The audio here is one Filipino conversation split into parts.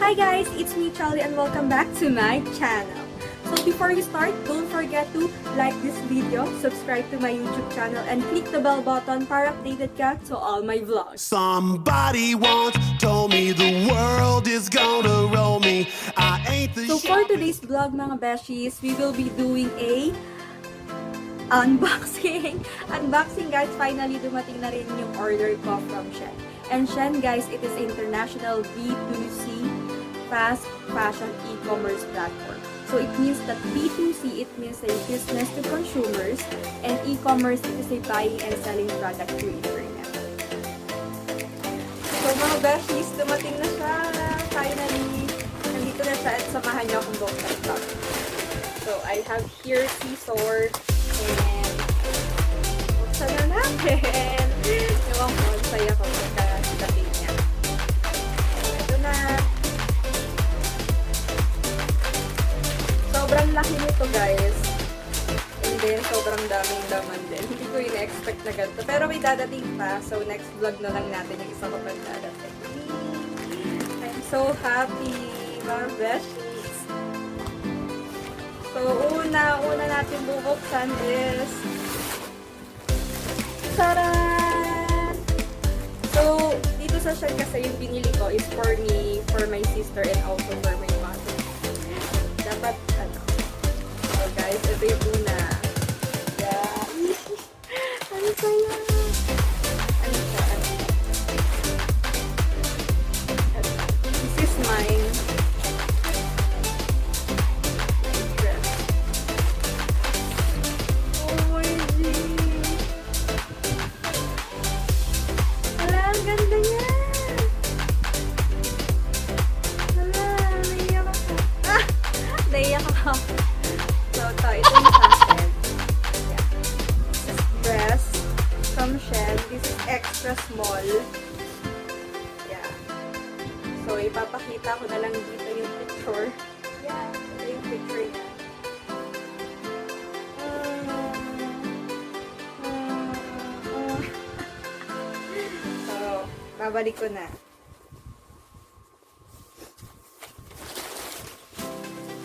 Hi guys, it's me Charlie and welcome back to my channel. So before we start, don't forget to like this video, subscribe to my YouTube channel, and click the bell button para updated ka to all my vlogs. Somebody once told me the world is gonna roll me. I ain't the So for today's vlog mga beshies, we will be doing a unboxing. Unboxing guys, finally dumating na rin yung order ko from Shein. And Shein guys, it is international B2C fast fashion e-commerce platform. So it means that B2C, it means a business to consumers, and e-commerce, it is a buying and selling product through internet. So mga beshies, dumating na siya. Finally, nandito na siya at samahan niyo akong buong vlog. So I have here scissor, and buksan na natin. Ewan ko, saya ko pagka-dating niya. Ito na. Sobrang laki nito guys. And then, sobrang daming laman din. Hindi ko in-expect na ganito. Pero may dadating pa. So, next vlog na lang natin yung isa ko pag dadating. I'm so happy, mga beshies. So, una natin bubuksan is taran! So, dito sa Shein kasi yung binili ko is for me, for my sister, and also for my mother. Dapat, ano. So, guys, ito yung una. Yeah. Ano saya? Ano siya? Ano? This is mine. So, ito yung jacket. Yeah. This is dress from Shein. This is extra small. Yeah. So, ipapakita ko na lang dito yung picture. Yeah. Ito yung picture niya. So, babalik ko na.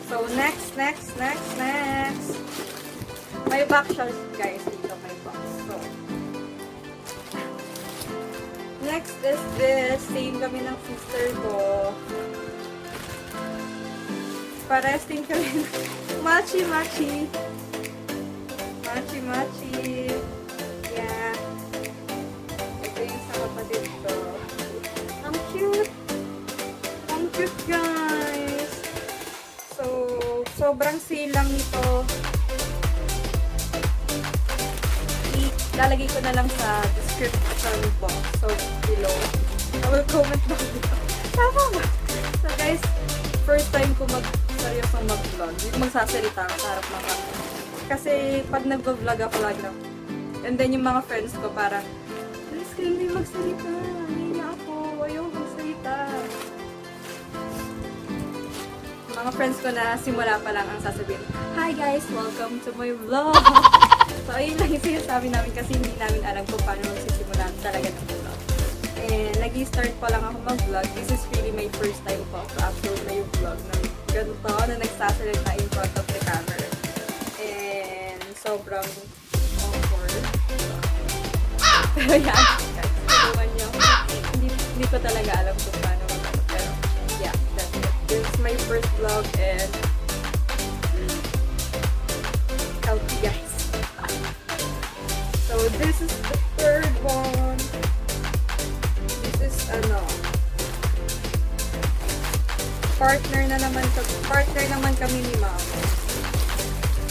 So, next. May box siya, guys. Dito may box. So, next is this. Same kami ng sister ko. Pares din kami. Machi. Yeah. Ito yung sa kapatid ko. Ang cute. Ang cute, guys. So, sobrang sale lang nito. Ilalagay ko na lang sa description box. So, below. I will comment down dito. Tama ba? So, guys, first time ko seryosong mag-vlog. Hindi ko magsasalita sa harap ng camera. Kasi, pag nag-vlog ako lagi lang. And then, yung mga friends ko parang, please kayo hindi magsalita. Hindi niya ako. Ayaw magsalita. Mga friends ko na simula pa lang ang sasabihin, hi guys, welcome to my vlog. So, ayun lang yung sinasabi namin kasi hindi namin alam kung paano magsisimulan talaga ng vlog. And nag-start pa lang ako mag-vlog. This is really my first time po to upload na yung vlog ng ganito na nagsasalita in front of the camera. And sobrang awkward. Pero yan, tulungan niyo. Hindi ko talaga alam kung paano mag-vlog. Pero yeah, that's it. This is my first vlog and healthy guys. So this is the third one. This is partner naman kami ni Mama.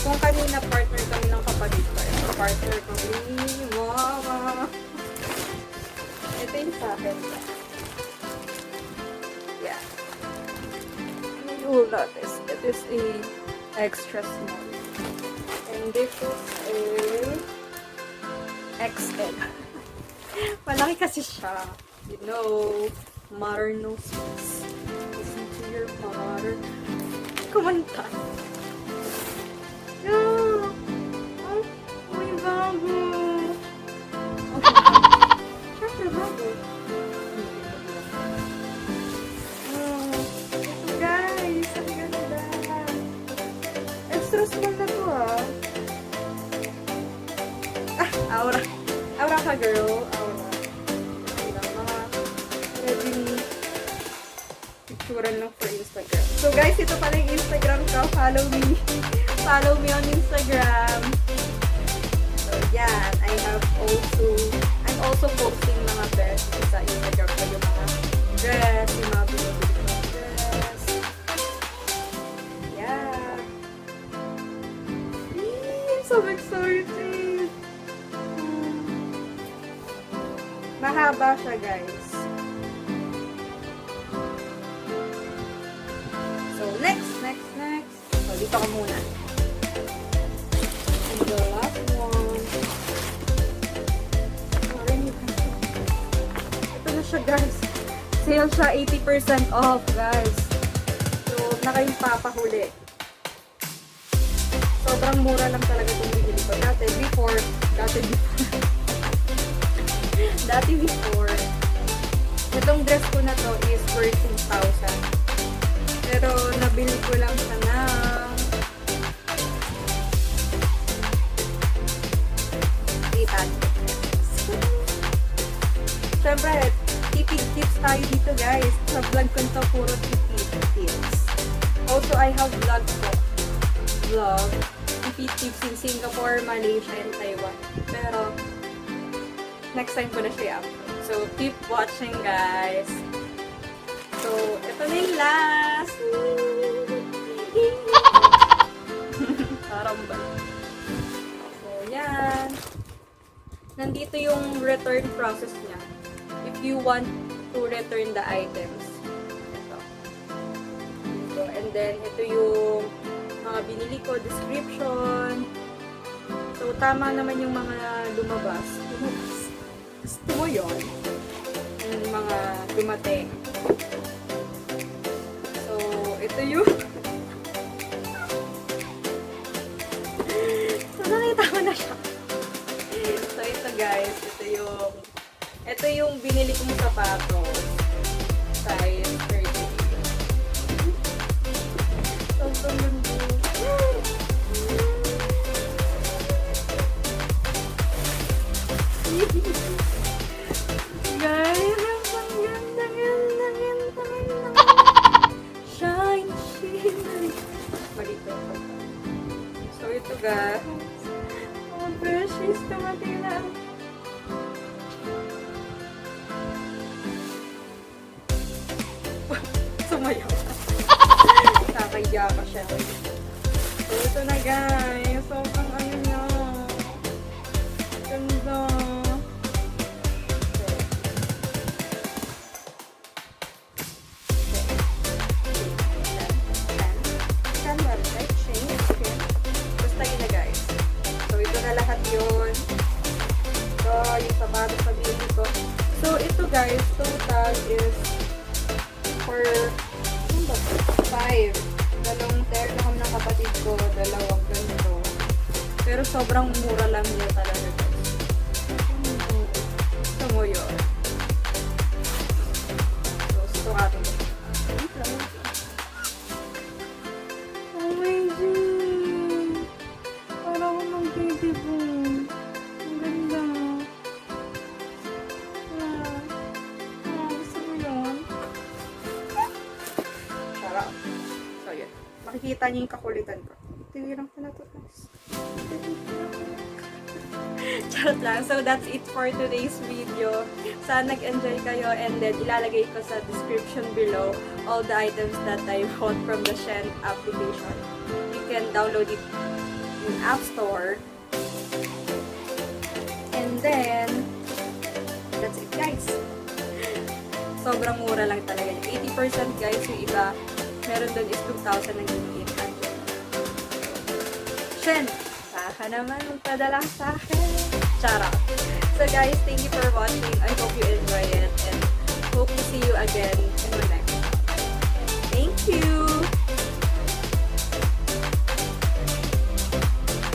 Kung kanina partner kami ng kapatid ko, ito partner kami ni Mama. Ito yung sa akin. Yeah. It is a extra small. And this is a XL. Malaki kasi siya. You know, mother knows best. Listen to your mother. Kumanta. Yeah. Oh, may bago. Okay. Siyempre bago. extra small na to Aura. Aura ka, girl. Aura. Mga ready picturean lang for Instagram. So guys, ito pala yung Instagram ko. Follow me. Follow me on Instagram. So yan. I'm also posting mga best sa Instagram ko yung mga dress, yung mga binibili ko ng dress. Yeah. I'm so excited. Mahaba siya, guys. So, next. So, dito ka muna. And the last one. Ito na siya, guys. Sale siya, 80% off, guys. So, huwag na kayong papahuli. Sobrang mura lang talaga itong bibili ko. Dati before, itong dress ko na to is worth 2,000. Pero, nabili ko lang siya ng 800. Siyempre, tipid tips tayo dito, guys. Sa vlog ko nito, puro tipid tips. Also, I have vlog, tipid tips in Singapore, Malaysia, and Taiwan. Pero, next time ko na siya upload. So, keep watching, guys. So, ito na yung last. Parang ba? So, yan. Nandito yung return process niya. If you want to return the items. Ito. Ito. And then, ito yung mga binili ko, description. So, tama naman yung mga lumabas. Gusto mo yun? Yung mga dumating. So, ito yung so, nakita ko na siya. So, ito guys, ito yung binili kong sapatos. Size 38. So, ganda. Guys, ang ganda. Shine, shimmery. Malito. So, ito guys. Oh, precious. Tumating na. Sumayaw. Nakakaya pa siya. So, ito na guys. Sobrang ano niya. Ganda. Basta yun na guys. So, ito na lahat yun. So, yung sapatos sa bili ko. So, ito guys, total is for 5. Dalawang terno kami ng kapatid ko, dalawang ganito. Pero sobrang mura lang niya talaga guys. Ito mo yun. So, sukatin ko. Oh my God! Parang ako mag-baby boom. Ang ganda. Gusto mo yun? Sarap. So, yun. Makikita niyo yung kakulitan ko. Tigilan ko na to guys. Charot lang. So, that's it for today's video. Sana nag-enjoy kayo and then ilalagay ko sa description below all the items that I bought from the Shein application. You can download it in App Store. And then, that's it guys. Sobrang mura lang talaga. 80% guys, yung iba, meron doon is 2,000 ang giniin. Shein, saka naman magpadala sa akin. Charot. So guys, thank you for watching. I hope you enjoy it and hope to see you again in my next one. Thank you!